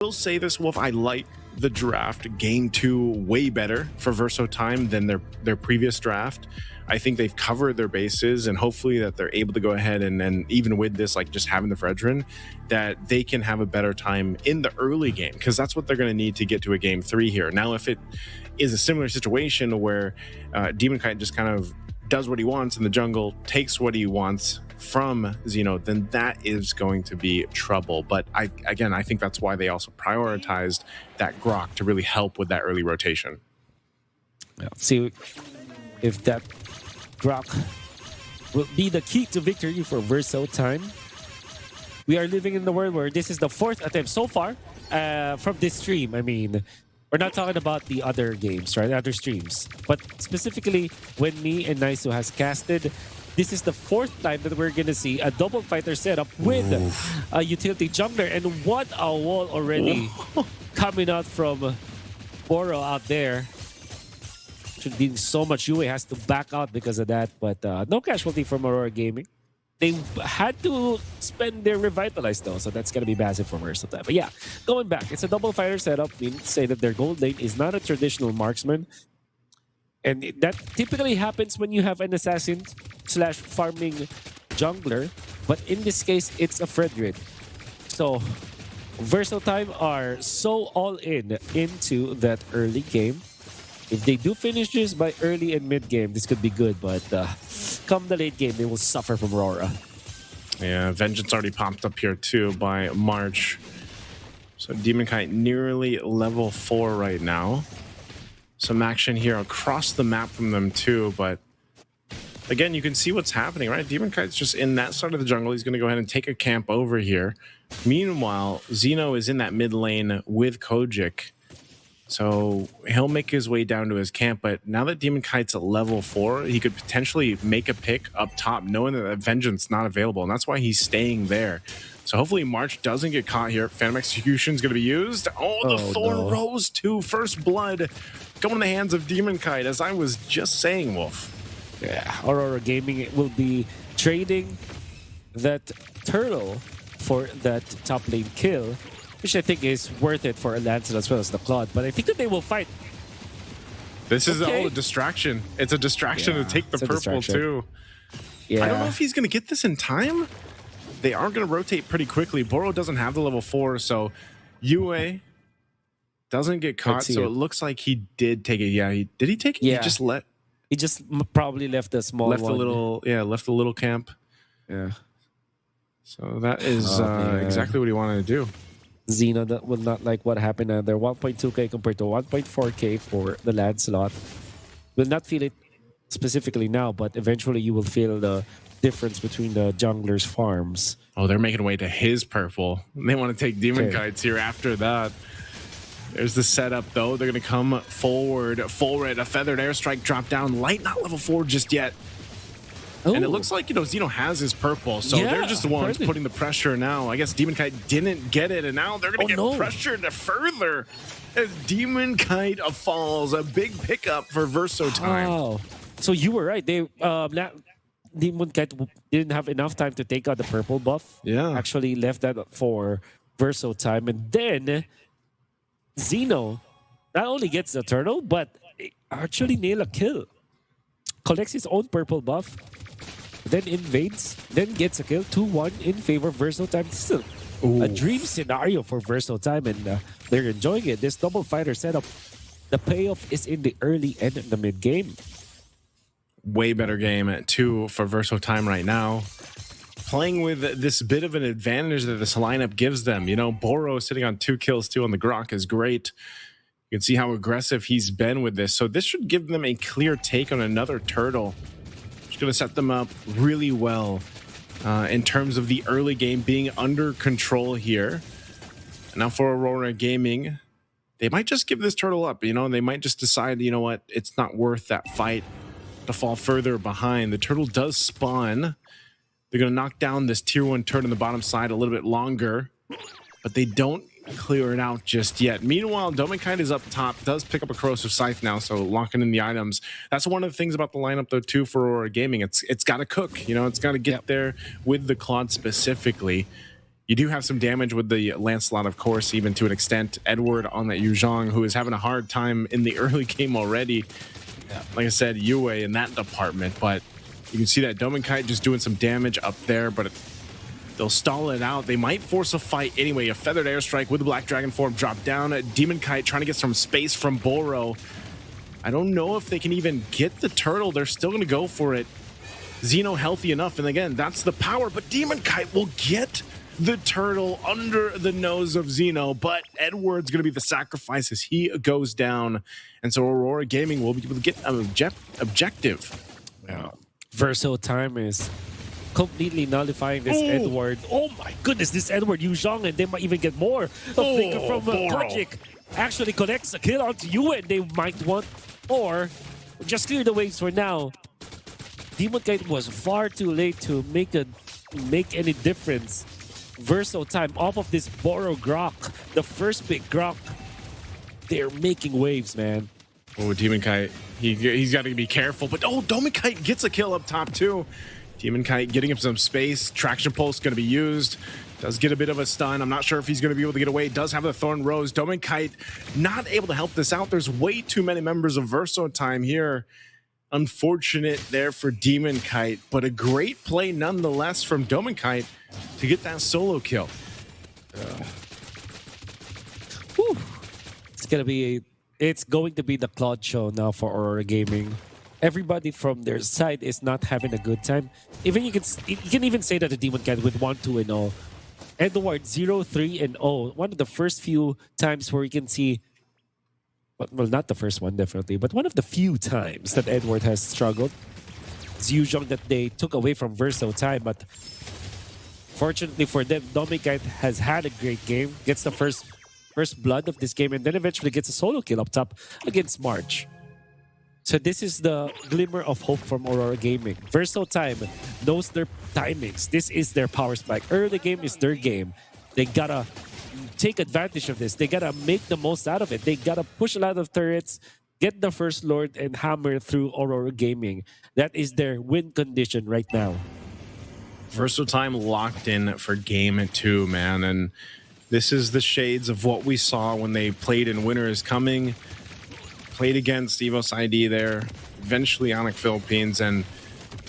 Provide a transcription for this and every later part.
will say this, Wolf. I like the draft game 2 way better for Verso time than their previous draft. I think they've covered their bases, and hopefully that they're able to go ahead and even with this, like just having the Fredrin, that they can have a better time in the early game, because that's what they're going to need to get to a game 3 here. Now, if it is a similar situation where Demon Kite just kind of does what he wants in the jungle, takes what he wants from Zeno, then that is going to be trouble. But I think that's why they also prioritized that Grok to really help with that early rotation. Yeah, see if that Grok will be the key to victory for Verso time. We are living in the world where this is the 4th attempt so far from this stream. I mean, we're not talking about the other games, right? Other streams. But specifically, when me and Naisu has casted, this is the 4th time that we're going to see a double fighter setup with a utility jungler. And what a wall already coming out from Boro out there. Should be so much. Yue has to back out because of that. But no casualty from Aurora Gaming. They had to spend their Revitalize though, so that's going to be massive for Verso time. But yeah, going back, it's a double fighter setup. Meaning to say that their gold lane is not a traditional marksman. And that typically happens when you have an assassin / farming jungler. But in this case, it's a Fredrin. So Verso time are so all in into that early game. If they do finish this by early and mid game, this could be good. But come the late game, they will suffer from Aurora. Yeah, Vengeance already popped up here too by March. So Demon Kite nearly level 4 right now. Some action here across the map from them too, but again, you can see what's happening, right? Demon Kite's just in that side of the jungle. He's going to go ahead and take a camp over here. Meanwhile, Zeno is in that mid lane with Kojic. So he'll make his way down to his camp, but now that Demon Kite's at level 4, he could potentially make a pick up top, knowing that Vengeance is not available, and that's why he's staying there. So hopefully March doesn't get caught here. Phantom Execution is going to be used. Oh, the Thorn Rose too. First blood going in the hands of Demon Kite, as I was just saying, Wolf. Yeah, Aurora Gaming will be trading that turtle for that top lane kill, which I think is worth it for Lancelot as well as the Claude. But I think that they will fight. This is all a distraction. It's a distraction to take the purple too. Yeah. I don't know if he's going to get this in time. They are going to rotate pretty quickly. Boro doesn't have the level 4, so Yue doesn't get caught. So it looks like he did take it. Yeah, did he take it? Yeah. He just probably left the small left a little camp. Yeah. So that is exactly what he wanted to do. Zeno that would not like what happened there. 1.2k compared to 1.4k for the Lancelot. Will not feel it specifically now, but eventually you will feel the difference between the junglers' farms. Oh, they're making way to his purple. They want to take Demon Kites here after that. There's the setup, though. They're going to come forward. Full red, a feathered airstrike drop down. Light, not level 4 just yet. Ooh. And it looks like, Zeno has his purple, so they're just the ones putting the pressure now. I guess Demon Kite didn't get it, and now they're going to get pressured further as Demon Kite falls. A big pickup for Verso time. Oh, so you were right. Demon Kite didn't have enough time to take out the purple buff. Yeah. Actually left that for Verso time. And then Zeno not only gets the turtle, but actually nail a kill. Collects his own purple buff, then invades, then gets a kill. 2-1 in favor of Verso time. Still a dream scenario for Verso time, and they're enjoying it. This double fighter setup, the payoff is in the early and the mid game. Way better game too for Verso time right now. Playing with this bit of an advantage that this lineup gives them. Boro sitting on 2 kills too on the Grok is great. You can see how aggressive he's been with this. So this should give them a clear take on another turtle. It's going to set them up really well in terms of the early game being under control here. Now for Aurora Gaming, they might just give this turtle up. They might just decide, what, it's not worth that fight to fall further behind. The turtle does spawn. They're going to knock down this tier 1 turret on the bottom side a little bit longer, but they don't clear it out just yet. Meanwhile, Demon is up top, does pick up a Corrosive Scythe now, so locking in the items. That's one of the things about the lineup, though, too, for Aurora Gaming. It's got to cook, it's got to get there with the Claude specifically. You do have some damage with the Lancelot, of course, even to an extent. Edward on that Yu Zhang, who is having a hard time in the early game already. Like I said, Yue in that department, but you can see that Dominkite just doing some damage up there, but they'll stall it out. They might force a fight anyway. A feathered airstrike with the Black Dragon form drop down. Demonkite trying to get some space from Boro. I don't know if they can even get the turtle. They're still going to go for it. Xeno healthy enough, and again, that's the power, but Demonkite will get the turtle under the nose of Xeno, but Edward's going to be the sacrifice as he goes down, and so Aurora Gaming will be able to get an objective. Yeah. Verso time is completely nullifying this Edward. Oh my goodness, this Edward Yu Zhang, and they might even get more. A flicker from Kojic actually connects a kill onto you, and they might want, or just clear the waves for now. Demonkite was far too late to make any difference. Verso time off of this Boro Grok, the first big Grok. They're making waves, man. Oh, Demonkite, he's got to be careful, but Dominkite gets a kill up top too. Demonkite getting him some space. Traction pulse going to be used. Does get a bit of a stun. I'm not sure if he's going to be able to get away. Does have the Thorn Rose. Dominkite not able to help this out. There's way too many members of Verso time here. Unfortunate there for Demonkite, but a great play nonetheless from Dominkite to get that solo kill. It's going to be the Claude show now for Aurora Gaming. Everybody from their side is not having a good time. Even you can even say that the Demonkite with 1-2-0. Edward 0-3-0. One of the first few times where you can see, well, not the first one definitely, but one of the few times that Edward has struggled. It's Yu Zhang that they took away from Verso time, but fortunately for them, Dominkite has had a great game, gets the first blood of this game, and then eventually gets a solo kill up top against March. So this is the glimmer of hope from Aurora Gaming. Verso time knows their timings. This is their power spike. Early game is their game. They gotta take advantage of this. They gotta make the most out of it. They gotta push a lot of turrets, get the first lord, and hammer through Aurora Gaming. That is their win condition right now. Verso time locked in for game 2, man, and this is the shades of what we saw when they played in Winter is Coming. Played against Evos ID there, eventually Onyx Philippines, and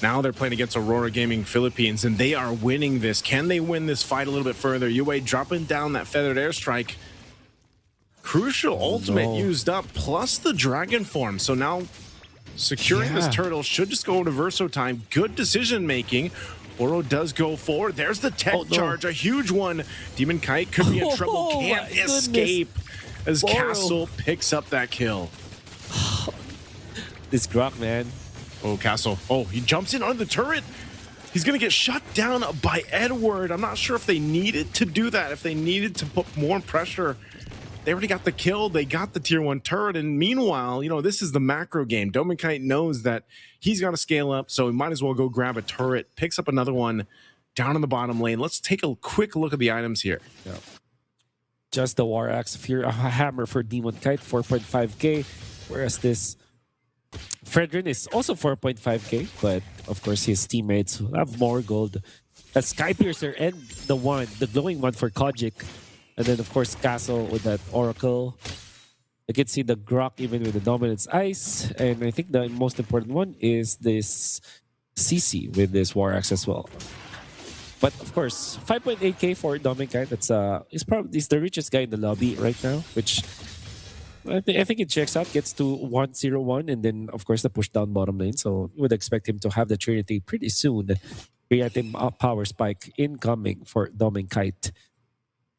now they're playing against Aurora Gaming Philippines, and they are winning this. Can they win this fight a little bit further? Yue dropping down that feathered airstrike. Crucial ultimate used up, plus the dragon form. So now securing this turtle should just go to Verso time. Good decision making. Oro does go forward. There's the tech charge, a huge one. Demonkite could be in trouble, can't escape as Castle picks up that kill. This Grok, man. Oh, Castle. Oh, he jumps in on the turret. He's going to get shut down by Edward. I'm not sure if they needed to do that, if they needed to put more pressure. They already got the kill. They got the tier 1 turret. And meanwhile, you know, this is the macro game. Dominkite knows that he's got to scale up, so he might as well go grab a turret. Picks up another one down in the bottom lane. Let's take a quick look at the items here. Yeah. Just the War Axe, a hammer for Demonkite, 4.5k. Whereas this Fredrin is also 4.5k, but of course his teammates have more gold. A Sky Piercer and the glowing one for Kojic. And then of course Castle with that Oracle. You can see the Grok even with the Dominance Ice. And I think the most important one is this CC with this War Axe as well. But of course, 5.8k for Dominkite. He's the richest guy in the lobby right now, which I think it checks out, gets to 101, and then of course the push down bottom lane. So you would expect him to have the Trinity pretty soon. 3-item power spike incoming for Dominkite.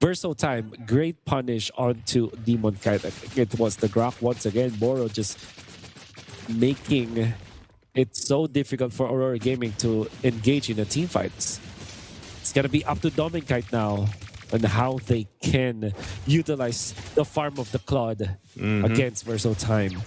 Verso time, great punish onto Demonkite. I think it was the Grok once again. Boro just making it so difficult for Aurora Gaming to engage in the team fights. It's gonna be up to Dominkite now on how they can utilize the farm of the Claude against Verso time.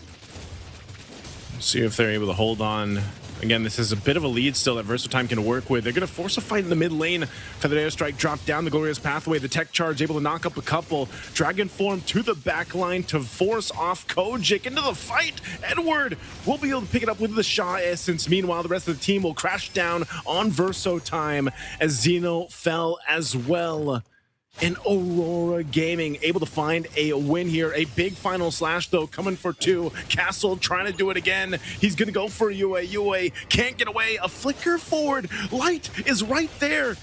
See if they're able to hold on Again, this is a bit of a lead still that Verso Time can work with. They're going to force a fight in the mid lane. Feathered Airstrike dropped down the Glorious Pathway. The tech charge able to knock up a couple. Dragon Form to the back line to force off Kojic into the fight. Edward will be able to pick it up with the Shaw Essence. Meanwhile, the rest of the team will crash down on Verso Time as Xeno fell as well. And Aurora Gaming able to find a win here. A big final slash, though, coming for 2. Castle trying to do it again. He's going to go for Yue. Yue can't get away. A flicker forward. Light is right there.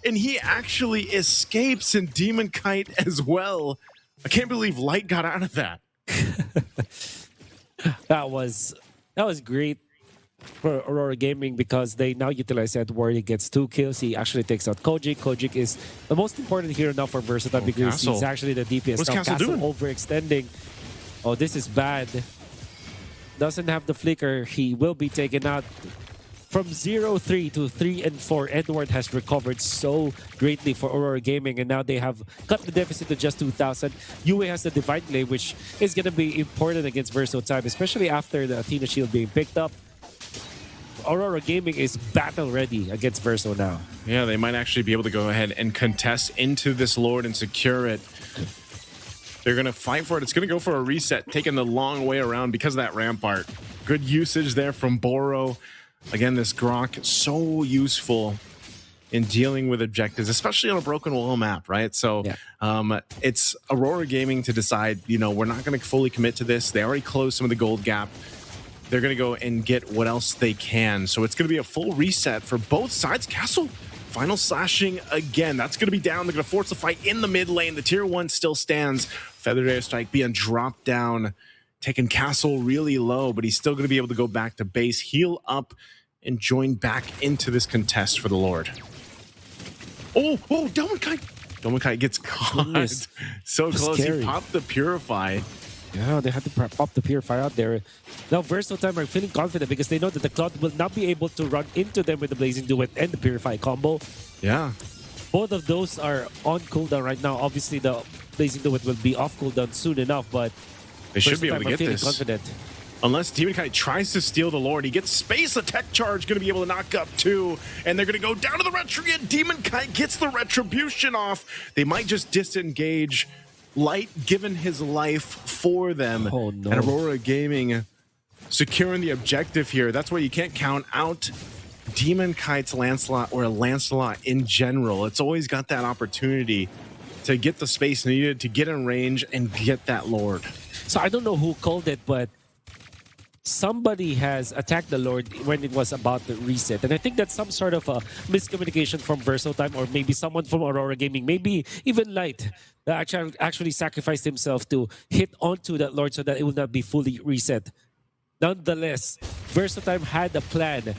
And he actually escapes, and Demon Kite as well. I can't believe Light got out of that. That was great for Aurora Gaming because they now utilize Edward. He gets 2 kills. He actually takes out Kojic. Kojic is the most important hero now for Versatile because Castle. he's actually the DPS. What's now Castle doing? Overextending. Oh, this is bad. Doesn't have the flicker. He will be taken out. From 0-3 to 3-4, Edward has recovered so greatly for Aurora Gaming, and now they have cut the deficit to just 2,000. Yue has the Divine Blade, which is going to be important against Verso Time, especially after the Athena Shield being picked up. Aurora Gaming is battle ready against Verso now. Yeah, they might actually be able to go ahead and contest into this Lord and secure it. They're going to fight for it. It's going to go for a reset, taking the long way around because of that Rampart. Good usage there from Boro. Again, this Grok, so useful in dealing with objectives, especially on a broken wall map, right? So yeah. It's Aurora Gaming to decide, you know, we're not going to fully commit to this. They already closed some of the gold gap. They're going to go and get what else they can. So it's going to be a full reset for both sides. Castle, final slashing again. That's going to be down. They're going to force a fight in the mid lane. The tier 1 still stands. Feathered Airstrike being dropped down, taking Castle really low, but he's still going to be able to go back to base, heal up, and join back into this contest for the Lord. Oh, Dominkite gets caught. Goodness. So close. Scary. He popped the Purify. Yeah, they had to pop the Purify out there. Now, Verso Time are feeling confident because they know that the Cloud will not be able to run into them with the Blazing Duet and the Purify combo. Yeah. Both of those are on cooldown right now. Obviously, the Blazing Duet will be off cooldown soon enough, but they should be able to get this. Confident. Unless Demon Kite tries to steal the Lord. He gets space, a tech charge, going to be able to knock up 2. And they're going to go down to the Retribution. Demon Kite gets the Retribution off. They might just disengage. Light given his life for them. Oh, no. And Aurora Gaming securing the objective here. That's why you can't count out Demon Kite's Lancelot or Lancelot in general. It's always got that opportunity to get the space needed to get in range and get that Lord. So I don't know who called it, but somebody has attacked the Lord when it was about to reset. And I think that's some sort of a miscommunication from Verso Time, or maybe someone from Aurora Gaming, maybe even Light, that actually sacrificed himself to hit onto that Lord so that it will not be fully reset. Nonetheless, Verso Time had a plan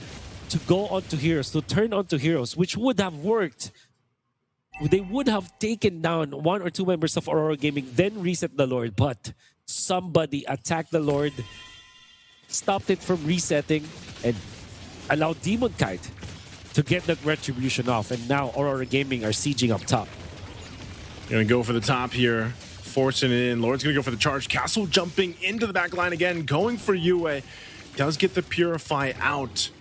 to go onto heroes, to turn onto heroes, which would have worked. They would have taken down 1 or 2 members of Aurora Gaming, then reset the Lord, but somebody attacked the Lord, stopped it from resetting, and allowed Demon Kite to get that Retribution off. And now Aurora Gaming are sieging up top. Gonna go for the top here, forcing it in. Lord's gonna go for the charge. Castle jumping into the back line again, going for Yue. Does get the Purify out.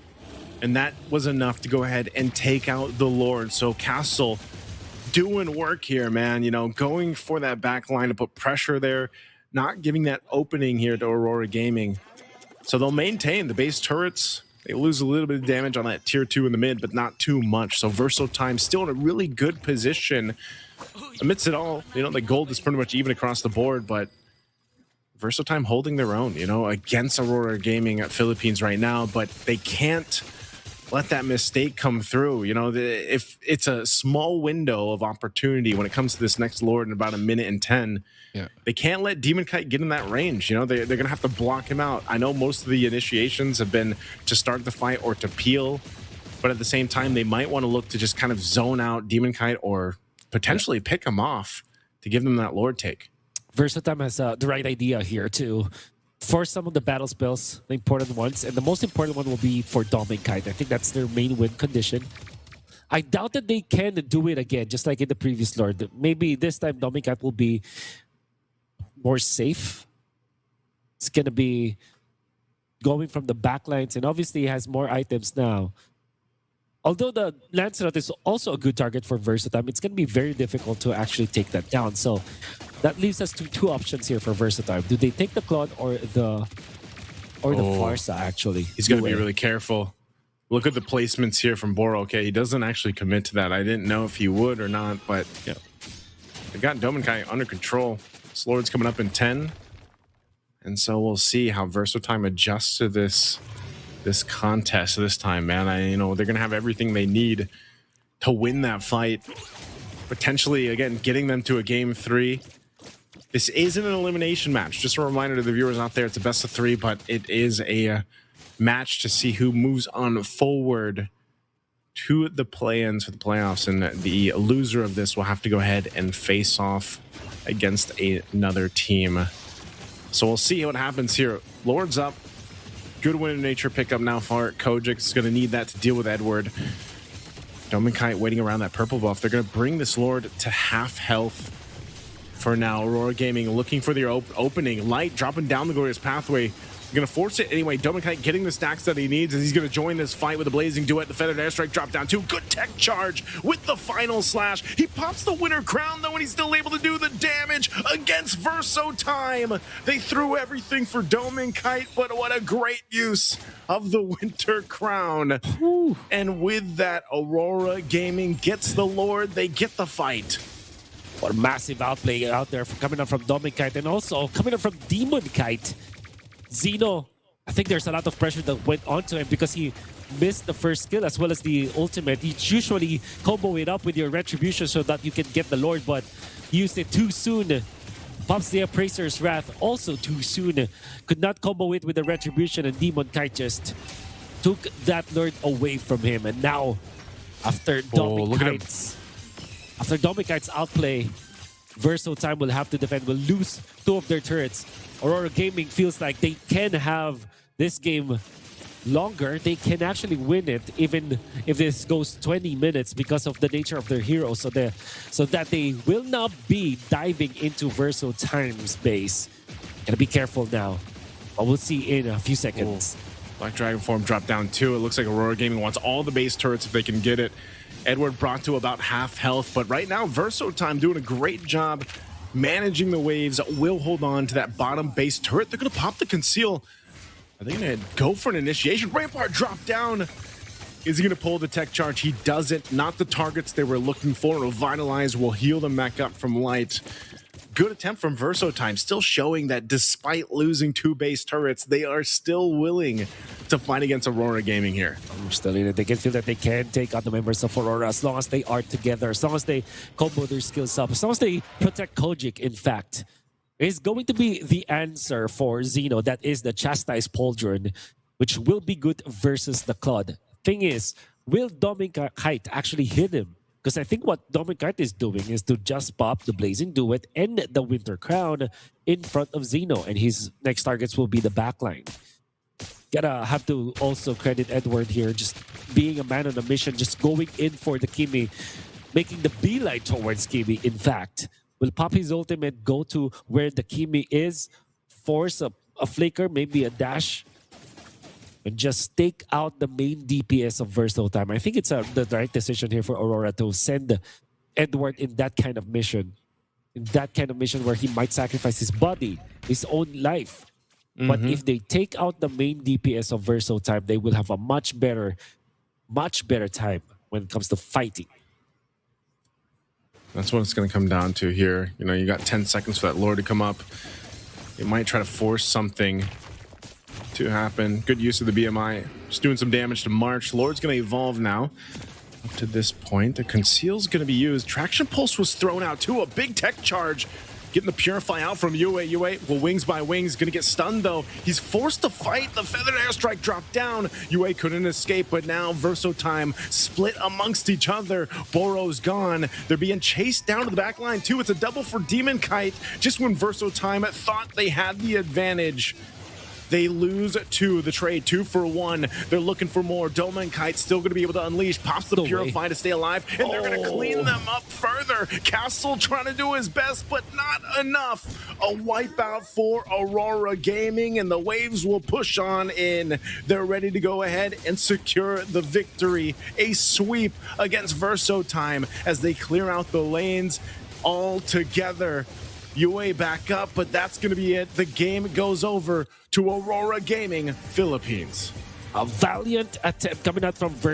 And that was enough to go ahead and take out the Lord. So Castle doing work here, man. You know, going for that back line to put pressure there, not giving that opening here to Aurora Gaming. So they'll maintain the base turrets. They lose a little bit of damage on that tier 2 in the mid, but not too much. So Verso Time still in a really good position. Amidst it all, you know, the gold is pretty much even across the board, but Verso Time holding their own, you know, against Aurora Gaming at Philippines right now, but they can't let that mistake come through. You know, if it's a small window of opportunity when it comes to this next Lord in about 1:10, they can't let Demon Kite get in that range. You know, they're going to have to block him out. I know most of the initiations have been to start the fight or to peel, but at the same time, they might want to look to just kind of zone out Demon Kite or potentially pick him off to give them that Lord take. Verso Time has the right idea here to force some of the battle spells, the important ones, and the most important one will be for Dominkite. I think that's their main win condition. I doubt that they can do it again, just like in the previous Lord. Maybe this time Dominkite will be more safe. It's going to be going from the backlines, and obviously he has more items now. Although the Lancelot is also a good target for Versatime, it's going to be very difficult to actually take that down. So that leaves us to two options here for Versatime. Do they take the Claude or the Farsa, actually? He's going to be really careful. Look at the placements here from Boro. Okay, he doesn't actually commit to that. I didn't know if he would or not, but yeah, they got Dominkai under control. This Lord's coming up in 10. And so we'll see how Versatime adjusts to this contest this time, man. They're gonna have everything they need to win that fight. Potentially, again, getting them to a game 3. This isn't an elimination match. Just a reminder to the viewers out there, it's a best of 3, but it is a match to see who moves on forward to the play-ins for the playoffs, and the loser of this will have to go ahead and face off against another team. So we'll see what happens here. Lord's up. Good win in nature pickup now for Kojic. Is going to need that to deal with Edward. Dominkai waiting around that purple buff. They're going to bring this Lord to half health for now. Aurora Gaming looking for their opening. Light dropping down the Glorious Pathway. Going to force it anyway. Dominkai getting the stacks that he needs, and he's going to join this fight with a Blazing Duet. The Feathered Airstrike drop down too. Good tech charge with the final slash. He pops the winner crown though, and he's still able to do the damage against Verso Time. They threw everything for Dominkai, but what a great use of the winter crown. Whew. And with that, Aurora Gaming gets the Lord. They get the fight. What a massive outplay out there coming up from Dominkai, and also coming up from Demonkite. Zeno, I think there's a lot of pressure that went onto him because he missed the first skill as well as the ultimate. You usually combo it up with your Retribution so that you can get the Lord, but used it too soon. Pops the Appraiser's Wrath also too soon. Could not combo it with the Retribution, and Demonkite just took that Lord away from him. And now, after Dominkite's outplay, Verso Time will have to defend, will lose 2 of their turrets. Aurora Gaming feels like they can have this game longer. They can actually win it even if this goes 20 minutes because of the nature of their heroes. So that they will not be diving into Verso Time's base. Gotta be careful now. But we'll see in a few seconds. Black Dragon form dropped down too. It looks like Aurora Gaming wants all the base turrets if they can get it. Edward brought to about half health, but right now Verso Time doing a great job managing the waves. Will hold on to that bottom base turret. They're going to pop the conceal. Are they going to go for an initiation? Rampart drop down. Is he going to pull the tech charge? He doesn't. Not the targets they were looking for. Revitalize will heal them back up from light. Good attempt from Verso Time, still showing that despite losing 2 base turrets, they are still willing to fight against Aurora Gaming here. Still in it. They can feel that they can take out the members of Aurora as long as they are together, as long as they combo their skills up, as long as they protect Kojic, in fact. Is going to be the answer for Zeno. That is the Chastised Pauldron, which will be good versus the Claude. Thing is, will Dominkite actually hit him? Because I think what Dominkite is doing is to just pop the Blazing Duet and the Winter Crown in front of Zeno, and his next targets will be the backline. Gotta have to also credit Edward here, just being a man on a mission, just going in for the Kimi, making the beeline towards Kimi, in fact. Will pop his ultimate, go to where the Kimi is, force a flicker, maybe a dash, and just take out the main DPS of Verso Time. I think it's the right decision here for Aurora to send Edward in that kind of mission. In that kind of mission where he might sacrifice his body, his own life. But if they take out the main DPS of Verso Time, they will have a much better time when it comes to fighting. That's what it's going to come down to here. You know, you got 10 seconds for that Lord to come up. They might try to force something to happen. Good use of the BMI. Just doing some damage to March. Lord's going to evolve now. Up to this point, the conceal's going to be used. Traction Pulse was thrown out too. A big tech charge. Getting the Purify out from Yue. Yue, well, wings by wings. Going to get stunned though. He's forced to fight. The Feathered Airstrike dropped down. Yue couldn't escape, but now Verso Time split amongst each other. Boro's gone. They're being chased down to the back line too. It's a double for Demonkite. Just when Verso Time thought they had the advantage. They lose 2. The trade 2 for 1. They're looking for more. Doma and Kite still going to be able to unleash. Pops the Purify to stay alive, and they're going to clean them up further. Castle trying to do his best, but not enough. A wipeout for Aurora Gaming, and the waves will push on in. They're ready to go ahead and secure the victory. A sweep against Verso time as they clear out the lanes all together. UA back up, but that's going to be it. The game goes over to Aurora Gaming Philippines. A valiant attempt coming out from Verso.